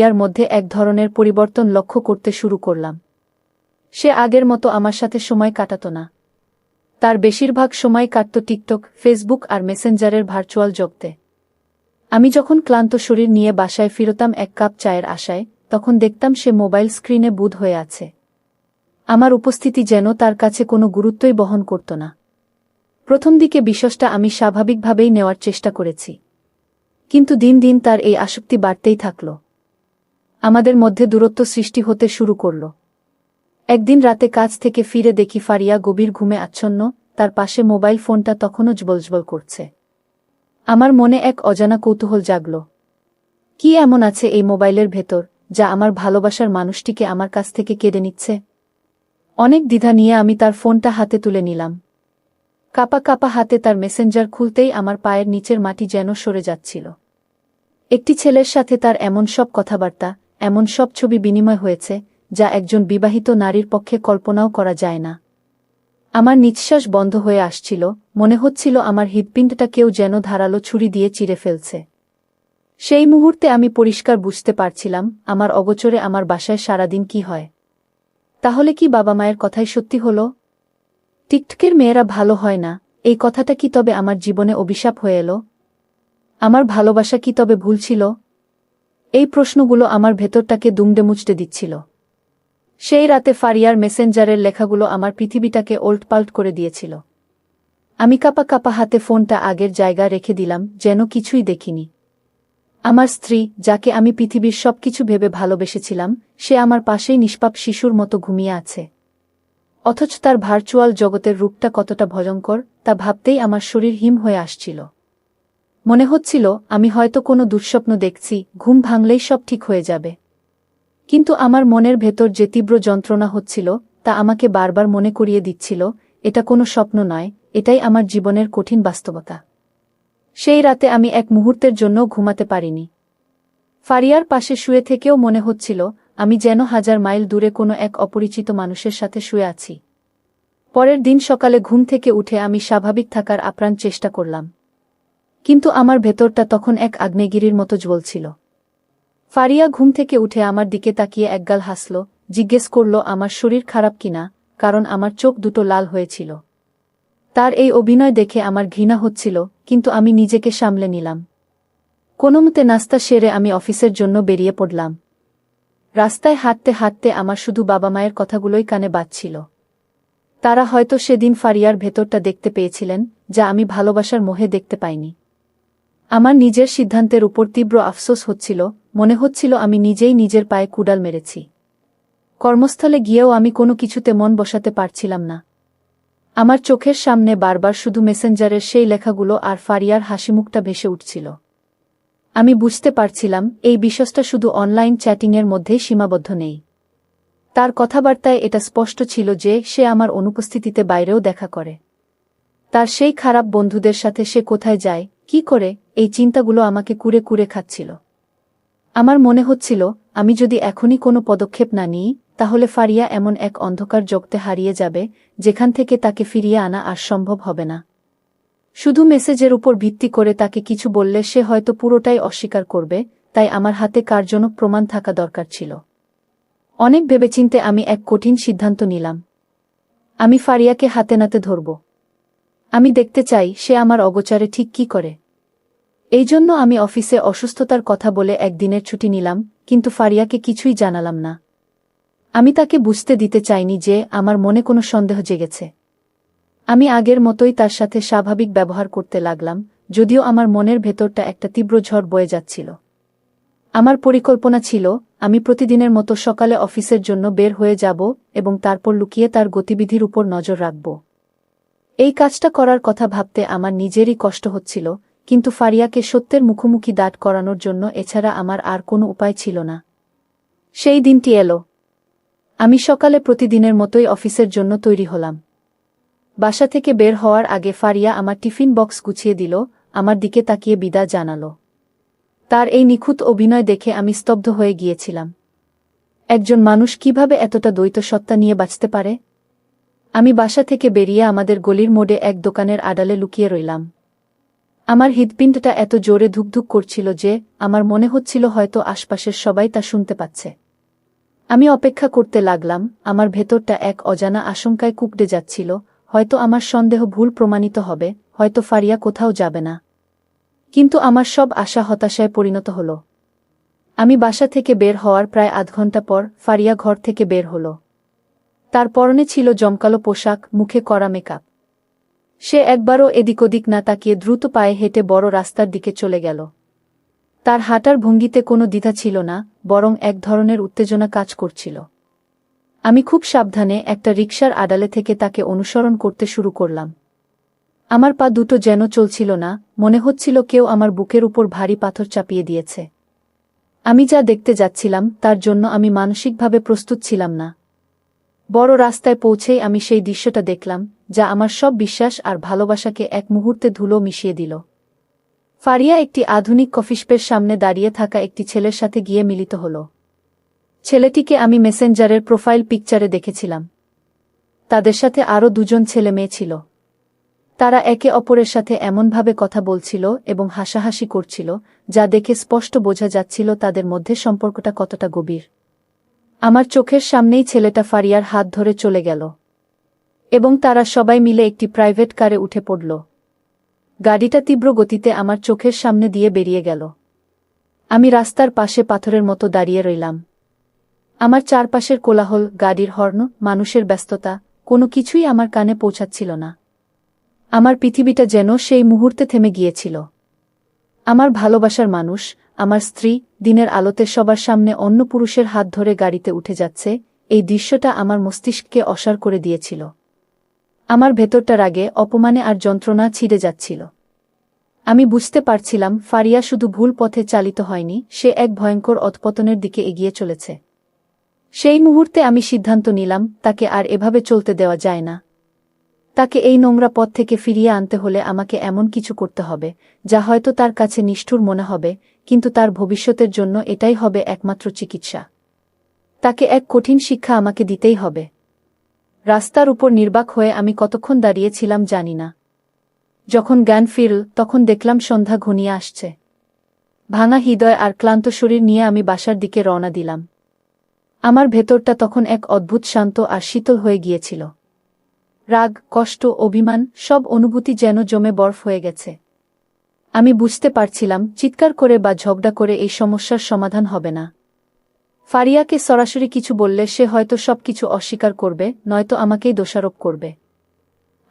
ইয়ার মধ্যে এক ধরনের পরিবর্তন লক্ষ্য করতে শুরু করলাম। সে আগের মতো আমার সাথে সময় কাটাত না। তার বেশিরভাগ সময় কাটত টিকটক, ফেসবুক আর মেসেঞ্জারের ভার্চুয়াল জগতে। আমি যখন ক্লান্ত শরীর নিয়ে বাসায় ফিরতাম এক কাপ চায়ের আশায়, তখন দেখতাম সে মোবাইল স্ক্রিনে বুঁদ হয়ে আছে। আমার উপস্থিতি যেন তার কাছে কোনো গুরুত্বই বহন করত না। প্রথম দিকে বিষয়টা আমি স্বাভাবিকভাবেই নেওয়ার চেষ্টা করেছি, কিন্তু দিন দিন তার এই আসক্তি বাড়তেই থাকল। আমাদের মধ্যে দূরত্ব সৃষ্টি হতে শুরু করল। একদিন রাতে কাজ থেকে ফিরে দেখি ফারিয়া গভীর ঘুমে আচ্ছন্ন, তার পাশে মোবাইল ফোনটা তখনও জ্বলজ্বল করছে। আমার মনে এক অজানা কৌতূহল জাগল। কি এমন আছে এই মোবাইলের ভেতর, যা আমার ভালোবাসার মানুষটিকে আমার কাছ থেকে কেড়ে নিচ্ছে? অনেক দ্বিধা নিয়ে আমি তার ফোনটা হাতে তুলে নিলাম। কাঁপা কাঁপা হাতে তার মেসেঞ্জার খুলতেই আমার পায়ের নিচের মাটি যেন সরে যাচ্ছিল। একটি ছেলের সাথে তার এমন সব কথাবার্তা, এমন সব ছবি বিনিময় হয়েছে, যা একজন বিবাহিত নারীর পক্ষে কল্পনাও করা যায় না। আমার নিঃশ্বাস বন্ধ হয়ে আসছিল, মনে হচ্ছিল আমার হৃৎপিণ্ডটা কেউ যেন ধারালো ছুরি দিয়ে চিরে ফেলছে। সেই মুহূর্তে আমি পরিষ্কার বুঝতে পারছিলাম আমার অগোচরে আমার বাসায় সারাদিন কি হয়। তাহলে কি বাবা মায়ের কথাই সত্যি হলো? টিকটকের মেয়েরা ভালো হয় না, এই কথাটা কি তবে আমার জীবনে অভিশাপ হয়ে এলো? আমার ভালোবাসা কি তবে ভুল ছিল? এই প্রশ্নগুলো আমার ভেতরটাকে দুমড়ে মুচড়ে দিচ্ছিল। সেই রাতে ফারিয়ার মেসেঞ্জারের লেখাগুলো আমার পৃথিবীটাকে ওল্টপাল্ট করে দিয়েছিল। আমি কাঁপা কাঁপা হাতে ফোনটা আগের জায়গায় রেখে দিলাম, যেন কিছুই দেখিনি। আমার স্ত্রী, যাকে আমি পৃথিবীর সবকিছু ভেবে ভালোবেসেছিলাম, সে আমার পাশেই নিষ্পাপ শিশুর মতো ঘুমিয়ে আছে। অথচ তার ভার্চুয়াল জগতের রূপটা কতটা ভয়ঙ্কর, তা ভাবতেই আমার শরীর হিম হয়ে আসছিল। মনে হচ্ছিল আমি হয়তো কোনো দুঃস্বপ্ন দেখছি, ঘুম ভাঙলেই সব ঠিক হয়ে যাবে। কিন্তু আমার মনের ভেতর যে তীব্র যন্ত্রণা হচ্ছিল, তা আমাকে বারবার মনে করিয়ে দিচ্ছিল, এটা কোনো স্বপ্ন নয়, এটাই আমার জীবনের কঠিন বাস্তবতা। সেই রাতে আমি এক মুহূর্তের জন্য ঘুমাতে পারিনি। ফারিয়ার পাশে শুয়ে থেকেও মনে হচ্ছিল আমি যেন 1000 মাইল দূরে কোনো এক অপরিচিত মানুষের সাথে শুয়ে আছি। পরের দিন সকালে ঘুম থেকে উঠে আমি স্বাভাবিক থাকার আপ্রাণ চেষ্টা করলাম, কিন্তু আমার ভেতরটা তখন এক আগ্নেয়গিরির মতো জ্বলছিল। ফারিয়া ঘুম থেকে উঠে আমার দিকে তাকিয়ে একগাল হাসল, জিজ্ঞেস করল আমার শরীর খারাপ কিনা, কারণ আমার চোখ দুটো লাল হয়েছিল। তার এই অভিনয় দেখে আমার ঘৃণা হচ্ছিল, কিন্তু আমি নিজেকে সামলে নিলাম। কোনোমতে নাস্তা সেরে আমি অফিসের জন্য বেরিয়ে পড়লাম। রাস্তায় হাঁটতে হাঁটতে আমার শুধু বাবা মায়ের কথাগুলোই কানে বাজছিল। তারা হয়তো সেদিন ফারিয়ার ভেতরটা দেখতে পেয়েছিলেন, যা আমি ভালোবাসার মোহে দেখতে পাইনি। আমার নিজের সিদ্ধান্তের উপর তীব্র আফসোস হচ্ছিল, মনে হচ্ছিল আমি নিজেই নিজের পায়ে কুড়াল মেরেছি। কর্মস্থলে গিয়েও আমি কোনো কিছুতে মন বসাতে পারছিলাম না। আমার চোখের সামনে বারবার শুধু মেসেঞ্জারের সেই লেখাগুলো আর ফারিয়ার হাসিমুখটা ভেসে উঠছিল। আমি বুঝতে পারছিলাম এই বিষয়টা শুধু অনলাইন চ্যাটিংয়ের মধ্যেই সীমাবদ্ধ নেই। তার কথাবার্তায় এটা স্পষ্ট ছিল যে সে আমার অনুপস্থিতিতে বাইরেও দেখা করে। তার সেই খারাপ বন্ধুদের সাথে সে কোথায় যায়, কি করে, এই চিন্তাগুলো আমাকে কুরে কুরে খাচ্ছিল। আমার মনে হচ্ছিল আমি যদি এখনই কোনো পদক্ষেপ না নিই, তাহলে ফারিয়া এমন এক অন্ধকার জগতে হারিয়ে যাবে, যেখান থেকে তাকে ফিরিয়ে আনা আর সম্ভব হবে না। শুধু মেসেজের উপর ভিত্তি করে তাকে কিছু বললে সে হয়তো পুরোটাই অস্বীকার করবে, তাই আমার হাতে কার্যকর প্রমাণ থাকা দরকার ছিল। অনেক ভেবেচিন্তে আমি এক কঠিন সিদ্ধান্ত নিলাম। আমি ফারিয়াকে হাতে নাতে ধরব। আমি দেখতে চাই সে আমার অগোচরে ঠিক কি করে। এই জন্য আমি অফিসে অসুস্থতার কথা বলে একদিনের ছুটি নিলাম, কিন্তু ফারিয়াকে কিছুই জানালাম না। আমি তাকে বুঝতে দিতে চাইনি যে আমার মনে কোনো সন্দেহ জেগেছে। আমি আগের মতোই তার সাথে স্বাভাবিক ব্যবহার করতে লাগলাম, যদিও আমার মনের ভেতরটা একটা তীব্র ঝড় বয়ে যাচ্ছিল। আমার পরিকল্পনা ছিল আমি প্রতিদিনের মতো সকালে অফিসের জন্য বের হয়ে যাব এবং তারপর লুকিয়ে তার গতিবিধির উপর নজর রাখব। এই কাজটা করার কথা ভাবতে আমার নিজেরই কষ্ট হচ্ছিল, কিন্তু ফারিয়াকে সত্যের মুখোমুখি দাঁড় করানোর জন্য এছাড়া আমার আর কোনো উপায় ছিল না। সেই দিনটি এলো। আমি সকালে প্রতিদিনের মতোই অফিসের জন্য তৈরি হলাম। বাসা থেকে বের হওয়ার আগে ফারিয়া আমার টিফিন বক্স গুছিয়ে দিল, আমার দিকে তাকিয়ে বিদায় জানাল। তার এই নিখুঁত অভিনয় দেখে আমি স্তব্ধ হয়ে গিয়েছিলাম। একজন মানুষ কিভাবে এতটা দ্বৈত সত্তা নিয়ে বাঁচতে পারে? আমি বাসা থেকে বেরিয়ে আমাদের গলির মোড়ে এক দোকানের আড়ালে লুকিয়ে রইলাম। আমার হৃৎপিণ্ডটা এত জোরে ধুকধুক করছিল যে আমার মনে হচ্ছিল হয়তো আশপাশের সবাই তা শুনতে পাচ্ছে। আমি অপেক্ষা করতে লাগলাম, আমার ভেতরটা এক অজানা আশঙ্কায় কুঁকড়ে যাচ্ছিল, হয়তো আমার সন্দেহ ভুল প্রমাণিত হবে, হয়তো ফারিয়া কোথাও যাবে না। কিন্তু আমার সব আশা হতাশায় পরিণত হল। আমি বাসা থেকে বের হওয়ার প্রায় আধ ঘন্টা পর ফারিয়া ঘর থেকে বের হল। তার পরনে ছিল জমকালো পোশাক, মুখে কড়া মেকআপ। সে একবারও এদিক ওদিক না তাকিয়ে দ্রুত পায়ে হেঁটে বড় রাস্তার দিকে চলে গেল। তার হাঁটার ভঙ্গিতে কোনো দ্বিধা ছিল না, বরং এক ধরনের উত্তেজনা কাজ করছিল। আমি খুব সাবধানে একটা রিকশার আড়ালে থেকে তাকে অনুসরণ করতে শুরু করলাম। আমার পা দুটো যেন চলছিল না, মনে হচ্ছিল কেউ আমার বুকের উপর ভারী পাথর চাপিয়ে দিয়েছে। আমি যা দেখতে যাচ্ছিলাম তার জন্য আমি মানসিকভাবে প্রস্তুত ছিলাম না। বড় রাস্তায় পৌঁছেই আমি সেই দৃশ্যটা দেখলাম, যা আমার সব বিশ্বাস আর ভালোবাসাকে এক মুহূর্তে ধুলো মিশিয়ে দিল। ফারিয়া একটি আধুনিক কফিশপের সামনে দাঁড়িয়ে থাকা একটি ছেলের সাথে গিয়ে মিলিত হল। ছেলেটিকে আমি মেসেঞ্জারের প্রোফাইল পিকচারে দেখেছিলাম। তাদের সাথে আরও দুজন ছেলে মেয়ে ছিল। তারা একে অপরের সাথে এমনভাবে কথা বলছিল এবং হাসাহাসি করছিল, যা দেখে স্পষ্ট বোঝা যাচ্ছিল তাদের মধ্যে সম্পর্কটা কতটা গভীর। আমার চোখের সামনেই ছেলেটা ফারিয়ার হাত ধরে চলে গেল এবং তারা সবাই মিলে একটি প্রাইভেট কারে উঠে পড়ল। গাড়িটা তীব্র গতিতে আমার চোখের সামনে দিয়ে বেরিয়ে গেল। আমি রাস্তার পাশে পাথরের মতো দাঁড়িয়ে রইলাম। আমার চারপাশের কোলাহল, গাড়ির হর্ন, মানুষের ব্যস্ততা, কোনো কিছুই আমার কানে পৌঁছাচ্ছিল না। আমার পৃথিবীটা যেন সেই মুহূর্তে থেমে গিয়েছিল। আমার ভালোবাসার মানুষ, আমার স্ত্রী, দিনের আলোতে সবার সামনে অন্য পুরুষের হাত ধরে গাড়িতে উঠে যাচ্ছে, এই দৃশ্যটা আমার মস্তিষ্ককে অসাড় করে দিয়েছিল। আমার ভেতরটা রাগে, অপমানে আর যন্ত্রণা ছিঁড়ে যাচ্ছিল। আমি বুঝতে পারছিলাম ফারিয়া শুধু ভুল পথে চালিত হয়নি, সে এক ভয়ঙ্কর অধপতনের দিকে এগিয়ে চলেছে। সেই মুহূর্তে আমি সিদ্ধান্ত নিলাম, তাকে আর এভাবে চলতে দেওয়া যায় না। তাকে এই নোংরা পথ থেকে ফিরিয়ে আনতে হলে আমাকে এমন কিছু করতে হবে, যা হয়তো তার কাছে নিষ্ঠুর মনে হবে, কিন্তু তার ভবিষ্যতের জন্য এটাই হবে একমাত্র চিকিৎসা। তাকে এক কঠিন শিক্ষা আমাকে দিতেই হবে। রাস্তার উপর নির্বাক হয়ে আমি কতক্ষণ দাঁড়িয়েছিলাম জানি না। যখন জ্ঞান ফিরল, তখন দেখলাম সন্ধ্যা ঘনিয়ে আসছে। ভাঙা হৃদয় আর ক্লান্ত শরীর নিয়ে আমি বাসার দিকে রওনা দিলাম। আমার ভেতরটা তখন এক অদ্ভুত শান্ত আর শীতল হয়ে গিয়েছিল। রাগ, কষ্ট, অভিমান, সব অনুভূতি যেন জমে বরফ হয়ে গেছে। আমি বুঝতে পারছিলাম চিৎকার করে বা ঝগড়া করে এই সমস্যার সমাধান হবে না। ফারিয়াকে সরাসরি কিছু বললে সে হয়তো সবকিছু অস্বীকার করবে, নয়তো আমাকেই দোষারোপ করবে।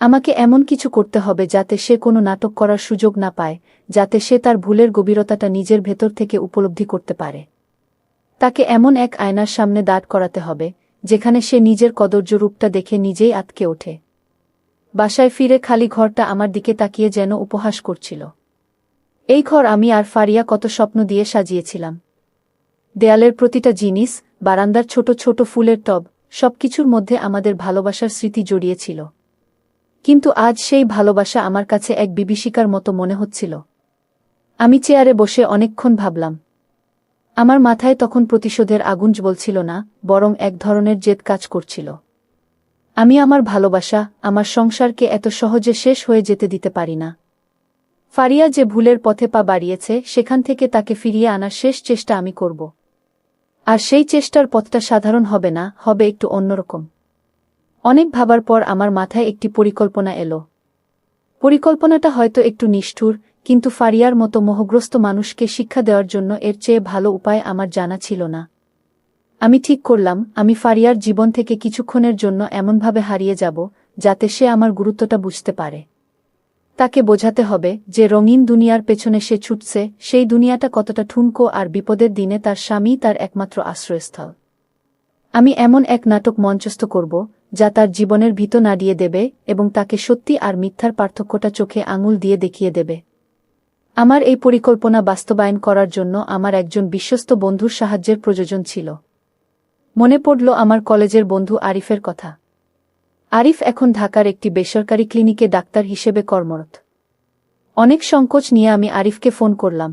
আমাকে এমন কিছু করতে হবে যাতে সে কোনো নাটক করার সুযোগ না পায়, যাতে সে তার ভুলের গভীরতাটা নিজের ভেতর থেকে উপলব্ধি করতে পারে। তাকে এমন এক আয়নার সামনে দাঁড় করাতে হবে, যেখানে সে নিজের কদর্য রূপটা দেখে নিজেই আঁতকে ওঠে। বাসায় ফিরে খালি ঘরটা আমার দিকে তাকিয়ে যেন উপহাস করছিল। এই ঘর আমি আর ফারিয়া কত স্বপ্ন দিয়ে সাজিয়েছিলাম। দেয়ালের প্রতিটা জিনিস, বারান্দার ছোট ছোট ফুলের টব, সবকিছুর মধ্যে আমাদের ভালোবাসার স্মৃতি জড়িয়েছিল। কিন্তু আজ সেই ভালোবাসা আমার কাছে এক বিভীষিকার মতো মনে হচ্ছিল। আমি চেয়ারে বসে অনেকক্ষণ ভাবলাম। আমার মাথায় তখন প্রতিশোধের আগুন জ্বলছিল না, বরং এক ধরনের জেদ কাজ করছিল। আমি আমার ভালোবাসা, আমার সংসারকে এত সহজে শেষ হয়ে যেতে দিতে পারি না। ফারিয়া যে ভুলের পথে পা বাড়িয়েছে, সেখান থেকে তাকে ফিরিয়ে আনার শেষ চেষ্টা আমি করব। আর সেই চেষ্টার পথটা সাধারণ হবে না, হবে একটু অন্যরকম। অনেক ভাবার পর আমার মাথায় একটি পরিকল্পনা এলো। পরিকল্পনাটা হয়তো একটু নিষ্ঠুর, কিন্তু ফারিয়ার মতো মোহগ্রস্ত মানুষকে শিক্ষা দেওয়ার জন্য এর চেয়ে ভালো উপায় আমার জানা ছিল না। আমি ঠিক করলাম, আমি ফারিয়ার জীবন থেকে কিছুক্ষণের জন্য এমনভাবে হারিয়ে যাব, যাতে সে আমার গুরুত্বটা বুঝতে পারে। তাকে বোঝাতে হবে যে রঙিন দুনিয়ার পেছনে সে ছুটছে, সেই দুনিয়াটা কতটা ঠুনকো আর বিপদের দিনে তার স্বামী তার একমাত্র আশ্রয়স্থল। আমি এমন এক নাটক মঞ্চস্থ করব, যা তার জীবনের ভিত নাড়িয়ে দেবে এবং তাকে সত্যি আর মিথ্যার পার্থক্যটা চোখে আঙুল দিয়ে দেখিয়ে দেবে। আমার এই পরিকল্পনা বাস্তবায়ন করার জন্য আমার একজন বিশ্বস্ত বন্ধুর সাহায্যের প্রয়োজন ছিল। মনে পড়ল আমার কলেজের বন্ধু আরিফের কথা। আরিফ এখন ঢাকার একটি বেসরকারি ক্লিনিকে ডাক্তার হিসেবে কর্মরত। অনেক সংকোচ নিয়ে আমি আরিফকে ফোন করলাম।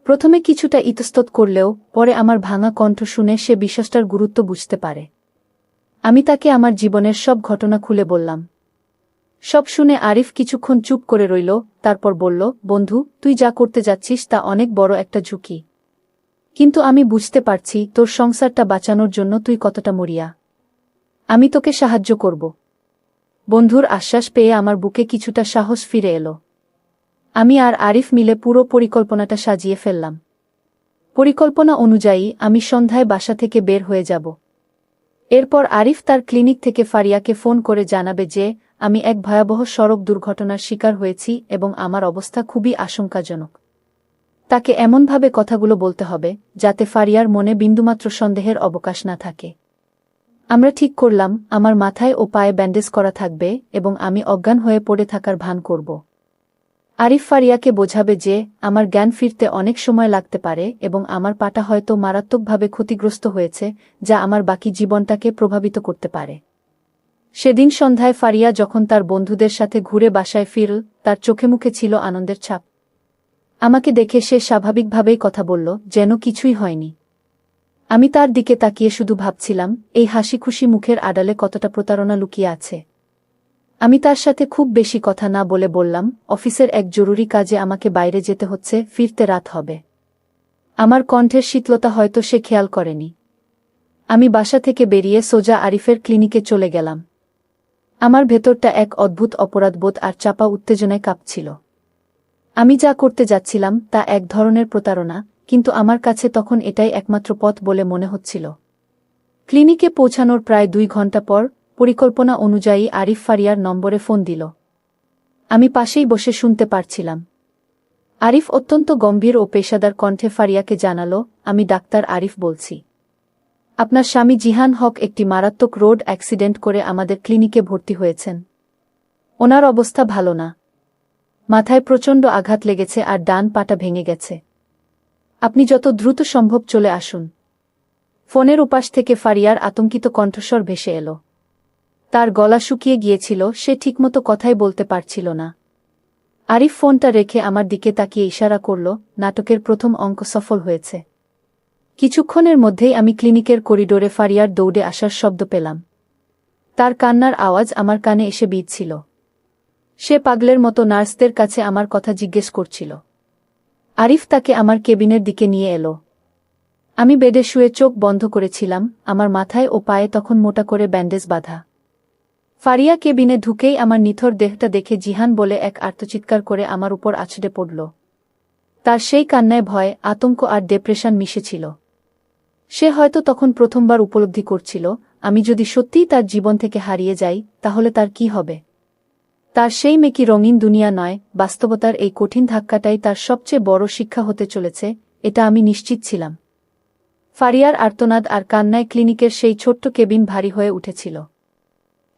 প্রথমে কিছুটা ইতস্তত করলেও পরে আমার ভাঙা কণ্ঠ শুনে সে বিশ্বাসটার গুরুত্ব বুঝতে পারে। আমি তাকে আমার জীবনের সব ঘটনা খুলে বললাম। সব শুনে আরিফ কিছুক্ষণ চুপ করে রইল, তারপর বলল, বন্ধু, তুই যা করতে যাচ্ছিস তা অনেক বড় একটা ঝুঁকি। কিন্তু আমি বুঝতে পারছি তোর সংসারটা বাঁচানোর জন্য তুই কতটা মরিয়া। আমি তোকে সাহায্য করব। বন্ধুর আশ্বাস পেয়ে আমার বুকে কিছুটা সাহস ফিরে এলো। আমি আর আরিফ মিলে পুরো পরিকল্পনাটা সাজিয়ে ফেললাম। পরিকল্পনা অনুযায়ী আমি সন্ধ্যায় বাসা থেকে বের হয়ে যাব। এরপর আরিফ তার ক্লিনিক থেকে ফারিয়াকে ফোন করে জানাবে যে আমি এক ভয়াবহ সড়ক দুর্ঘটনার শিকার হয়েছি এবং আমার অবস্থা খুবই আশঙ্কাজনক। তাকে এমনভাবে কথাগুলো বলতে হবে যাতে ফারিয়ার মনে বিন্দুমাত্র সন্দেহের অবকাশ না থাকে। আমরা ঠিক করলাম আমার মাথায় ও পায়ে ব্যান্ডেজ করা থাকবে এবং আমি অজ্ঞান হয়ে পড়ে থাকার ভান করব। আরিফ ফারিয়াকে বোঝাবে যে আমার জ্ঞান ফিরতে অনেক সময় লাগতে পারে এবং আমার পাটা হয়তো মারাত্মকভাবে ক্ষতিগ্রস্ত হয়েছে, যা আমার বাকি জীবনটাকে প্রভাবিত করতে পারে। সেদিন সন্ধ্যায় ফারিয়া যখন তার বন্ধুদের সাথে ঘুরে বাসায় ফিরল, তার চোখে মুখে ছিল আনন্দের ছাপ। আমাকে দেখে সে স্বাভাবিকভাবেই কথা বলল, যেন কিছুই হয়নি। আমি তার দিকে তাকিয়ে শুধু ভাবছিলাম, এই হাসিখুশি মুখের আড়ালে কতটা প্রতারণা লুকিয়ে আছে। আমি তার সাথে খুব বেশি কথা না বলে বললাম, অফিসের এক জরুরি কাজে আমাকে বাইরে যেতে হচ্ছে, ফিরতে রাত হবে। আমার কণ্ঠের শীতলতা হয়তো সে খেয়াল করেনি। আমি বাসা থেকে বেরিয়ে সোজা আরিফের ক্লিনিকে চলে গেলাম। আমার ভেতরটা এক অদ্ভুত অপরাধবোধ আর চাপা উত্তেজনায় কাঁপছিল। আমি যা করতে যাচ্ছিলাম তা এক ধরনের প্রতারণা, কিন্তু আমার কাছে তখন এটাই একমাত্র পথ বলে মনে হচ্ছিল। ক্লিনিকে পৌঁছানোর প্রায় 2 ঘন্টা পর পরিকল্পনা অনুযায়ী আরিফ ফারিয়ার নম্বরে ফোন দিল। আমি পাশেই বসে শুনতে পারছিলাম। আরিফ অত্যন্ত গম্ভীর ও পেশাদার কণ্ঠে ফারিয়াকে জানালো, আমি ডাক্তার আরিফ বলছি। আপনার স্বামী জিহান হক একটি মারাত্মক রোড অ্যাক্সিডেন্ট করে আমাদের ক্লিনিকে ভর্তি হয়েছেন। ওনার অবস্থা ভালো না। মাথায় প্রচণ্ড আঘাত লেগেছে আর ডান পাটা ভেঙে গেছে। আপনি যত দ্রুত সম্ভব চলে আসুন। ফোনের উপাস থেকে ফারিয়ার আতঙ্কিত কণ্ঠস্বর ভেসে এলো। তার গলা শুকিয়ে গিয়েছিল, সে ঠিকমতো কথাই বলতে পারছিল না। আরিফ ফোনটা রেখে আমার দিকে তাকিয়ে ইশারা করল, নাটকের প্রথম অঙ্ক সফল হয়েছে। কিছুক্ষণের মধ্যেই আমি ক্লিনিকের করিডোরে ফারিয়ার দৌড়ে আসার শব্দ পেলাম। তার কান্নার আওয়াজ আমার কানে এসে বিঁধছিল। সে পাগলের মতো নার্সদের কাছে আমার কথা জিজ্ঞেস করছিল। আরিফ তাকে আমার কেবিনের দিকে নিয়ে এলো। আমি বেডে শুয়ে চোখ বন্ধ করেছিলাম, আমার মাথায় ও পায়ে তখন মোটা করে ব্যান্ডেজ বাঁধা। ফারিয়া কেবিনে ঢুকেই আমার নিথর দেহটা দেখে জিহান বলে এক আর্তচিৎকার করে আমার উপর আছড়ে পড়ল। তার সেই কান্নায় ভয়, আতঙ্ক আর ডিপ্রেশন মিশেছিল। সে হয়তো তখন প্রথমবার উপলব্ধি করছিল, আমি যদি সত্যিই তার জীবন থেকে হারিয়ে যাই তাহলে তার কি হবে। তার সেই মেকি রঙিন দুনিয়া নয়, বাস্তবতার এই কঠিন ধাক্কাটাই তার সবচেয়ে বড় শিক্ষা হতে চলেছে, এটা আমি নিশ্চিত ছিলাম। ফারিয়ার আর্তনাদ আর কান্নায় ক্লিনিকের সেই ছোট্ট কেবিন ভারী হয়ে উঠেছিল।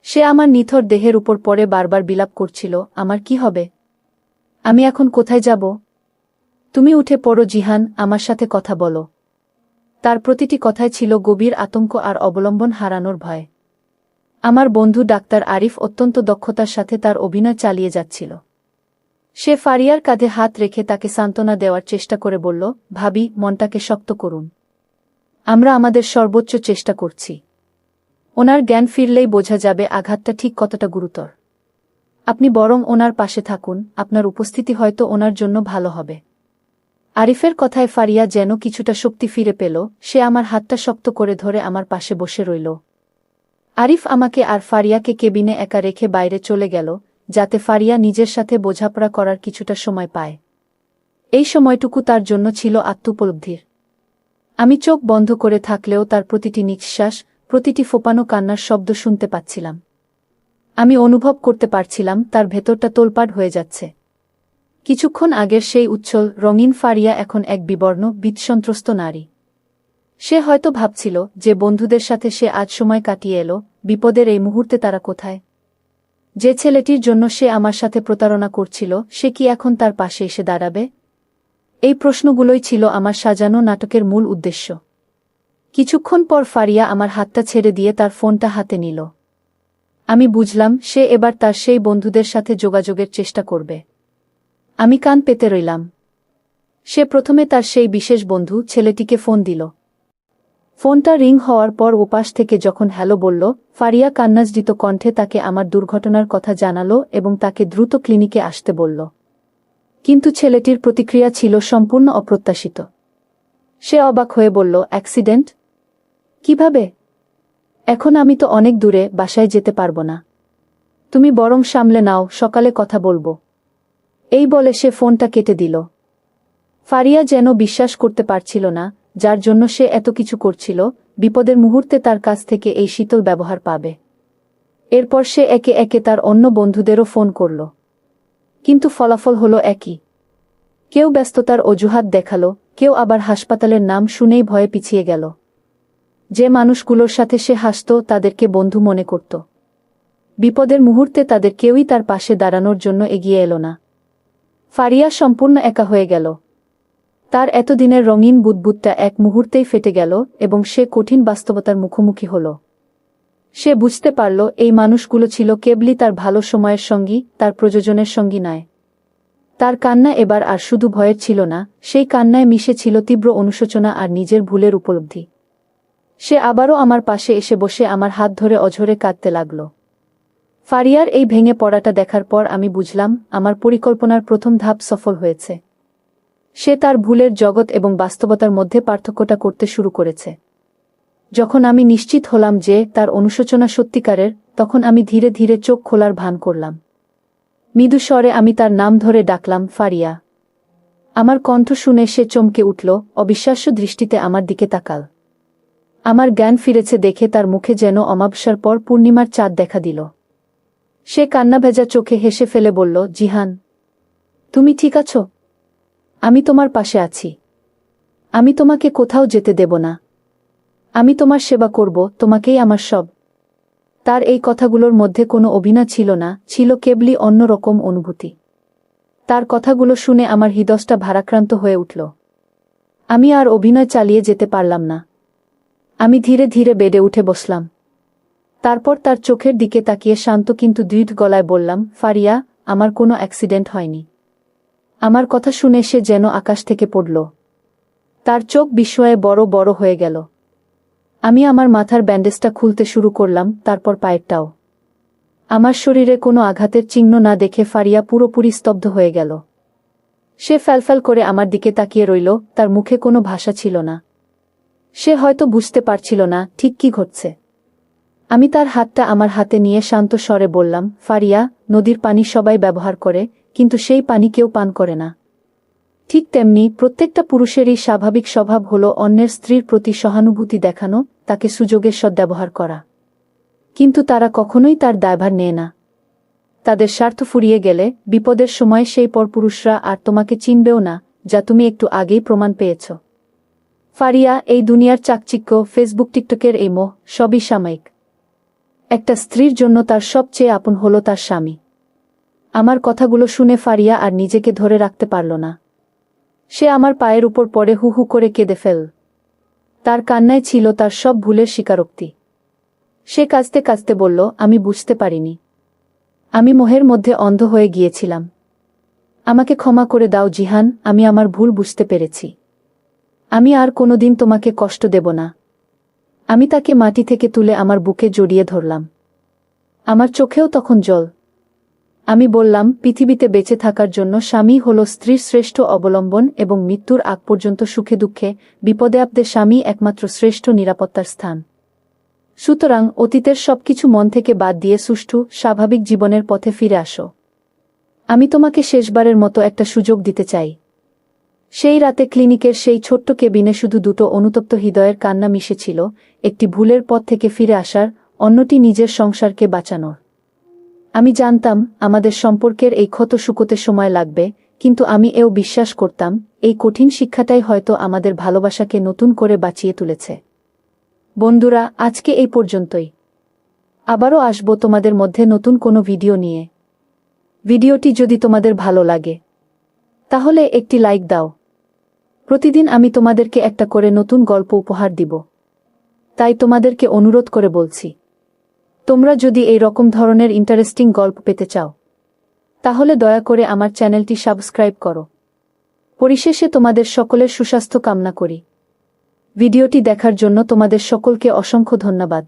সে আমার নিথর দেহের উপর পড়ে বারবার বিলাপ করছিল, আমার কি হবে? আমি এখন কোথায় যাব? তুমি উঠে পড়ো জিহান, আমার সাথে কথা বলো। তার প্রতিটি কথায় ছিল গভীর আতঙ্ক আর অবলম্বন হারানোর ভয়। আমার বন্ধু ডাক্তার আরিফ অত্যন্ত দক্ষতার সাথে তার অভিনয় চালিয়ে যাচ্ছিল। সে ফারিয়ার কাঁধে হাত রেখে তাকে সান্ত্বনা দেওয়ার চেষ্টা করে বলল, ভাবি, মনটাকে শক্ত করুন। আমরা আমাদের সর্বোচ্চ চেষ্টা করছি। ওনার জ্ঞান ফিরলেই বোঝা যাবে আঘাতটা ঠিক কতটা গুরুতর। আপনি বরং ওনার পাশে থাকুন, আপনার উপস্থিতি হয়তো ওনার জন্য ভালো হবে। আরিফের কথায় ফারিয়া যেন কিছুটা শক্তি ফিরে পেল, সে আমার হাতটা শক্ত করে ধরে আমার পাশে বসে রইল। আরিফ আমাকে আর ফারিয়াকে কেবিনে একা রেখে বাইরে চলে গেল, যাতে ফারিয়া নিজের সাথে বোঝাপড়া করার কিছুটা সময় পায়। এই সময়টুকু তার জন্য ছিল আত্মোপলব্ধির। আমি চোখ বন্ধ করে থাকলেও তার প্রতিটি নিঃশ্বাস, প্রতিটি ফোপানো কান্নার শব্দ শুনতে পাচ্ছিলাম। আমি অনুভব করতে পারছিলাম তার ভেতরটা তোলপাড় হয়ে যাচ্ছে। কিছুক্ষণ আগের সেই উচ্ছল, রঙিন ফারিয়া এখন এক বিবর্ণ, ভীতসন্ত্রস্ত নারী। সে হয়তো ভাবছিল যে বন্ধুদের সাথে সে আজ সময় কাটিয়ে এলো, বিপদের এই মুহূর্তে তারা কোথায়? যে ছেলেটির জন্য সে আমার সাথে প্রতারণা করছিল, সে কি এখন তার পাশে এসে দাঁড়াবে? এই প্রশ্নগুলোই ছিল আমার সাজানো নাটকের মূল উদ্দেশ্য। কিছুক্ষণ পর ফারিয়া আমার হাতটা ছেড়ে দিয়ে তার ফোনটা হাতে নিল। আমি বুঝলাম সে এবার তার সেই বন্ধুদের সাথে যোগাযোগের চেষ্টা করবে। আমি কান পেতে রইলাম। সে প্রথমে তার সেই বিশেষ বন্ধু ছেলেটিকে ফোন দিল। ফোনটা রিং হওয়ার পর ওপাশ থেকে যখন হ্যালো বলল, ফারিয়া কান্নাজড়িত কণ্ঠে তাকে আমার দুর্ঘটনার কথা জানালো এবং তাকে দ্রুত ক্লিনিকে আসতে বলল। কিন্তু ছেলেটির প্রতিক্রিয়া ছিল সম্পূর্ণ অপ্রত্যাশিত। সে অবাক হয়ে বলল, অ্যাক্সিডেন্ট? কিভাবে? এখন আমি তো অনেক দূরে, বাসায় যেতে পারবো না। তুমি বরং সামলে নাও, সকালে কথা বলবো। এই বলে সে ফোনটা কেটে দিল। ফারিয়া যেন বিশ্বাস করতে পারছিল না, যার জন্য সে এত কিছু করছিল, বিপদের মুহূর্তে তার কাছ থেকে এই শীতল ব্যবহার পাবে। এরপর সে একে একে তার অন্য বন্ধুদেরও ফোন করল। কিন্তু ফলাফল হলো একই। কেউ ব্যস্ততার অজুহাত দেখালো, কেউ আবার হাসপাতালের নাম শুনেই ভয়ে পিছিয়ে গেল। যে মানুষগুলোর সাথে সে হাসত তাদেরকে বন্ধু মনে করত। বিপদের মুহূর্তে তাদের কেউই তার পাশে দাঁড়ানোর জন্য এগিয়ে এলো না। ফারিয়া সম্পূর্ণ একা হয়ে গেল। তার এতদিনের রঙিন বুদবুদটা এক মুহূর্তেই ফেটে গেল এবং সে কঠিন বাস্তবতার মুখোমুখি হল। সে বুঝতে পারল এই মানুষগুলো ছিল কেবলই তার ভালো সময়ের সঙ্গী, তার প্রয়োজনের সঙ্গী নয়। তার কান্না এবার আর শুধু ভয়ের ছিল না, সেই কান্নায় মিশে ছিল তীব্র অনুশোচনা আর নিজের ভুলের উপলব্ধি। সে আবারও আমার পাশে এসে বসে আমার হাত ধরে অঝরে কাঁদতে লাগল। ফারিয়ার এই ভেঙে পড়াটা দেখার পর আমি বুঝলাম, আমার পরিকল্পনার প্রথম ধাপ সফল হয়েছে। সে তার ভুলের জগৎ এবং বাস্তবতার মধ্যে পার্থক্যটা করতে শুরু করেছে। যখন আমি নিশ্চিত হলাম যে তার অনুশোচনা সত্যিকারের, তখন আমি ধীরে ধীরে চোখ খোলার ভান করলাম। মৃদু স্বরে আমি তার নাম ধরে ডাকলাম, ফারিয়া। আমার কণ্ঠ শুনে সে চমকে উঠল, অবিশ্বাস্য দৃষ্টিতে আমার দিকে তাকাল। আমার জ্ঞান ফিরেছে দেখে তার মুখে যেন অমাবস্যার পর পূর্ণিমার চাঁদ দেখা দিল। সে কান্নাভেজা চোখে হেসে ফেলে বলল, জিহান, তুমি ঠিক আছো? আমি তোমার পাশে আছি। আমি তোমাকে কোথাও যেতে দেব না। আমি তোমার সেবা করব, তোমাকেই আমার সব। তার এই কথাগুলোর মধ্যে কোনো অভিনয় ছিল না, ছিল কেবলই অন্যরকম অনুভূতি। তার কথাগুলো শুনে আমার হৃদয়টা ভারাক্রান্ত হয়ে উঠল। আমি আর অভিনয় চালিয়ে যেতে পারলাম না। আমি ধীরে ধীরে বেডে উঠে বসলাম। তারপর তার চোখের দিকে তাকিয়ে শান্ত কিন্তু দৃঢ় গলায় বললাম, ফারিয়া, আমার কোনো অ্যাক্সিডেন্ট হয়নি। আমার কথা শুনে সে যেন আকাশ থেকে পড়ল। তার চোখ বিস্ময়ে বড় বড় হয়ে গেল। আমি আমার মাথার ব্যান্ডেজটা খুলতে শুরু করলাম, তারপর পায়েরটাও। আমার শরীরে কোনো আঘাতের চিহ্ন না দেখে ফারিয়া পুরোপুরি স্তব্ধ হয়ে গেল। সে ফ্যালফ্যাল করে আমার দিকে তাকিয়ে রইল, তার মুখে কোনো ভাষা ছিল না। সে হয়তো বুঝতে পারছিল না ঠিক কি ঘটছে। আমি তার হাতটা আমার হাতে নিয়ে শান্ত স্বরে বললাম, ফারিয়া, নদীর পানি সবাই ব্যবহার করে, কিন্তু সেই পানি কেউ পান করে না। ঠিক তেমনি প্রত্যেকটা পুরুষেরই স্বাভাবিক স্বভাব হল অন্যের স্ত্রীর প্রতি সহানুভূতি দেখানো, তাকে সুযোগের সদ্ব্যবহার করা। কিন্তু তারা কখনোই তার দায়ভার নেয় না। তাদের স্বার্থ ফুরিয়ে গেলে, বিপদের সময় সেই পরপুরুষরা আর তোমাকে চিনবেও না, যা তুমি একটু আগেই প্রমাণ পেয়েছ। ফারিয়া, এই দুনিয়ার চাকচিক্য, ফেসবুক টিকটকের এই মোহ, সবই সাময়িক। একটা স্ত্রীর জন্য তার সবচেয়ে আপন হল তার স্বামী। আমার কথাগুলো শুনে ফারিয়া আর নিজেকে ধরে রাখতে পারল না। সে আমার পায়ের উপর পড়ে হু হু করে কেঁদে ফেল। তার কান্নায় ছিল তার সব ভুলের স্বীকারোক্তি। সে কাঁদতে কাঁদতে বলল, আমি বুঝতে পারিনি। আমি মোহের মধ্যে অন্ধ হয়ে গিয়েছিলাম। আমাকে ক্ষমা করে দাও জিহান, আমি আমার ভুল বুঝতে পেরেছি। আমি আর কোনোদিন তোমাকে কষ্ট দেব না। আমি তাকে মাটি থেকে তুলে আমার বুকে জড়িয়ে ধরলাম। আমার চোখেও তখন জল। আমি বললাম, পৃথিবীতে বেঁচে থাকার জন্য স্বামী হল স্ত্রীর শ্রেষ্ঠ অবলম্বন এবং মৃত্যুর আগ পর্যন্ত সুখে দুঃখে, বিপদে আপদে স্বামী একমাত্র শ্রেষ্ঠ নিরাপত্তার স্থান। সুতরাং অতীতের সবকিছু মন থেকে বাদ দিয়ে সুষ্ঠু, স্বাভাবিক জীবনের পথে ফিরে আসো। আমি তোমাকে শেষবারের মতো একটা সুযোগ দিতে চাই। সেই রাতে ক্লিনিকের সেই ছোট্ট কেবিনে শুধু দুটো অনুতপ্ত হৃদয়ের কান্না মিশেছিল, একটি ভুলের পথ থেকে ফিরে আসার, অন্যটি নিজের সংসারকে বাঁচানোর। আমি জানতাম আমাদের সম্পর্কের এই ক্ষত শুকোতে সময় লাগবে, কিন্তু আমি এও বিশ্বাস করতাম এই কঠিন শিক্ষাটাই হয়তো আমাদের ভালোবাসাকে নতুন করে বাঁচিয়ে তুলেছে। বন্ধুরা, আজকে এই পর্যন্তই। আবারও আসব তোমাদের মধ্যে নতুন কোনো ভিডিও নিয়ে। ভিডিওটি যদি তোমাদের ভালো লাগে, তাহলে একটি লাইক দাও। প্রতিদিন আমি তোমাদেরকে একটা করে নতুন গল্প উপহার দিব। তাই তোমাদেরকে অনুরোধ করে বলছি, তোমরা যদি এই রকম ধরনের ইন্টারেস্টিং গল্প পেতে চাও, তাহলে দয়া করে আমার চ্যানেলটি সাবস্ক্রাইব করো। পরিশেষে তোমাদের সকলের সুস্বাস্থ্য কামনা করি। ভিডিওটি দেখার জন্য তোমাদের সকলকে অসংখ্য ধন্যবাদ।